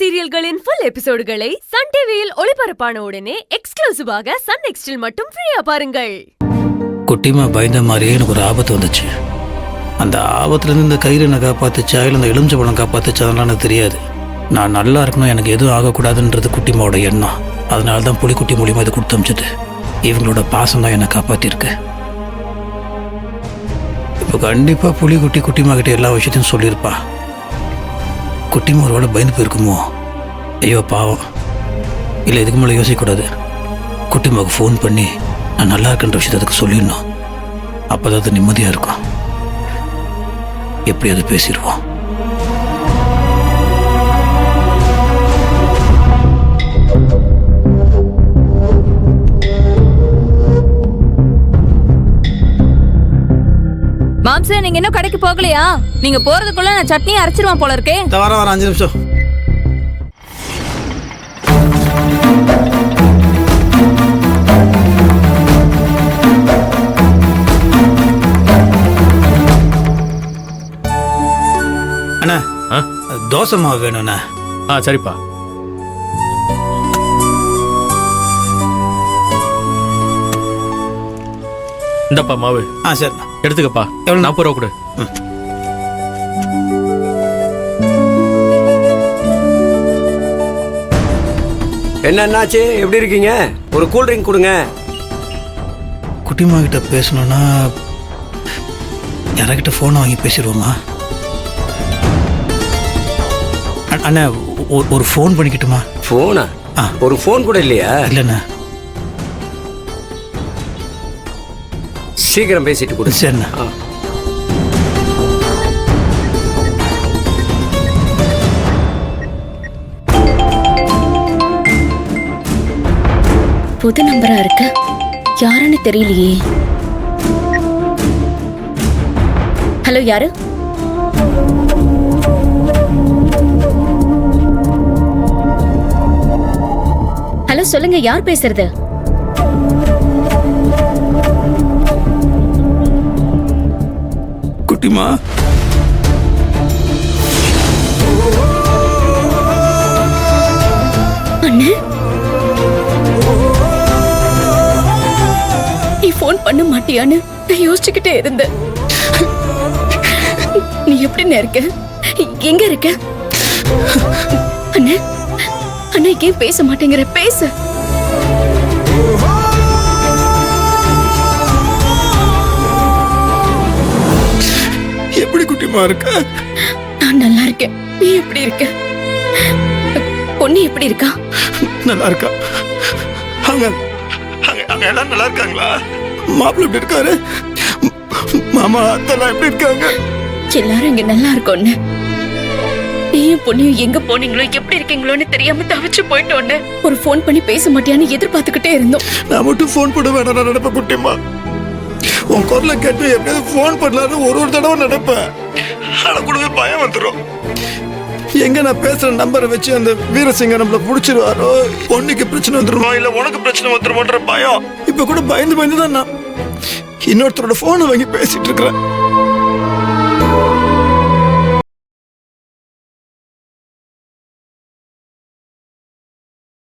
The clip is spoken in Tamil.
சீரியல்களின் ஃபுல் எபிசோடுகளை சன் டிவியில் ஒளிபரப்பான உடனே எக்ஸ்க்ளூசிவாக சன் நெக்ஸ்டில் மட்டும் ஃப்ரீயா பாருங்கள். குட்டிமா பயந்த மாதிரியே எனக்கு ஒரு ஆபத்து வந்துச்சு. அந்த ஆபத்துலேருந்து இந்த கயிறு நான் காப்பாத்துச்சா இல்லை இந்த எலுமிச்சை பழம் காப்பாத்துச்சா அதெல்லாம் எனக்கு தெரியாது. நான் நல்லா இருக்கணும், எனக்கு எதுவும் ஆகக்கூடாதுன்றது குட்டிமாவோட எண்ணம். அதனால தான் புலிக்குட்டி மூலியமாக இது கொடுத்து அமிச்சது. இவங்களோட பாசம் தான் என்னை காப்பாற்றிருக்கு. இப்போ கண்டிப்பாக புலிக்குட்டி குட்டிமா கிட்ட எல்லா விஷயத்தையும் சொல்லியிருப்பா. குட்டிமா ஒரு வேளை பயந்து போயிருக்குமோ? ஐயோ பாவம். இல்லை, இதுக்கு மேலே யோசிக்கக்கூடாது. குட்டிமாவுக்கு ஃபோன் பண்ணி நான் நல்லா இருக்குன்ற விஷயத்தை அதுக்கு சொல்லிடணும். அப்போ தான் அது நிம்மதியாக இருக்கும். எப்படி அது பேசிடுவோம். மாம்சே, நீங்க இன்னும் கடைக்கு போகலையா? நீங்க போறதுக்குள்ள நான் சட்னி அரைச்சிருவான் போல இருக்கே. வர 5 நிமிஷம். அண்ணா, தோசை மாவு வேணும்ண்ணா. சரிப்பா. இந்தப்பா மாவு. சரிண்ணா, எடுத்துக்கப்பா. எவ்வளோ? 40 ரூபா கொடு. என்னாச்சு, எப்படி இருக்கீங்க? ஒரு கூல் ட்ரிங்க் கொடுங்க. குட்டிமா கிட்ட பேசணும்னா யாராக்கிட்ட ஃபோனை வாங்கி பேசிடுவோமா? அண்ணா, ஒரு ஃபோன் பண்ணிக்கிட்டுமா? ஃபோனா? ஒரு ஃபோன் கூட இல்லையா? இல்லைண்ணா. சீக்கிரம் பேசிட்டு கொடு. சரிண்ணா. புது நம்பரா இருக்கு, யாருன்னு தெரியலையே. ஹலோ, யாரு? ஹலோ, சொல்லுங்க, யார் பேசுறது? குட்டிமா, அண்ணே, நீ போன் பண்ண மாட்டியான்னு நான் யோசிச்சுக்கிட்டே இருந்தேன். நீ எப்படி இருக்க? எங்க இருக்க? அண்ணே, அண்ணா, ஏன் பேச மாட்டேங்கிற? பேசு. எப்படி குட்டிமா இருக்க? நான் நல்லா இருக்கேன். நீ எப்படி இருக்க? பொண்ணு எப்படி இருக்கா? நல்லா இருக்கா. அங்க எல்லாம் நல்லா இருக்காங்களா? மாப்பிள்ளை எப்படி இருக்காரு? மாமா அத்தெல்லாம் எப்படி இருக்காங்க? எல்லாரும் இங்க நல்லா இருக்கோன்னு. நீயும் பொண்ணையும் எங்க போனீங்களோ எப்படி இருக்கீங்களோன்னு தெரியாம தவிச்சு போயிட்டோன்னு ஒரு போன் பண்ணி பேச மாட்டியான்னு எதிர்பார்த்துக்கிட்டே இருந்தோம். நான் மட்டும் போன் பண்ண வேணாம் நினைப்பேன் குட்டிமா. உன் குரலை கேட்டு எப்படியாவது போன் பண்ணலான்னு ஒரு தடவை நினைப்பேன். ஆனா கூடவே பயம் வந்துடும். எங்க நான் பேசுற நம்பரை வச்சு அந்த வீரசிங்க நம்மள புடிச்சிருவாரோ, பொண்ணுக்கு பிரச்சனை வந்துருமோ, இல்ல உனக்கு பிரச்சனை வந்துருமோன்ற பயம். இப்ப கூட பயந்து தான் நான் இன்னொருத்தரோட போனை வாங்கி பேசிட்டு இருக்கிறேன்.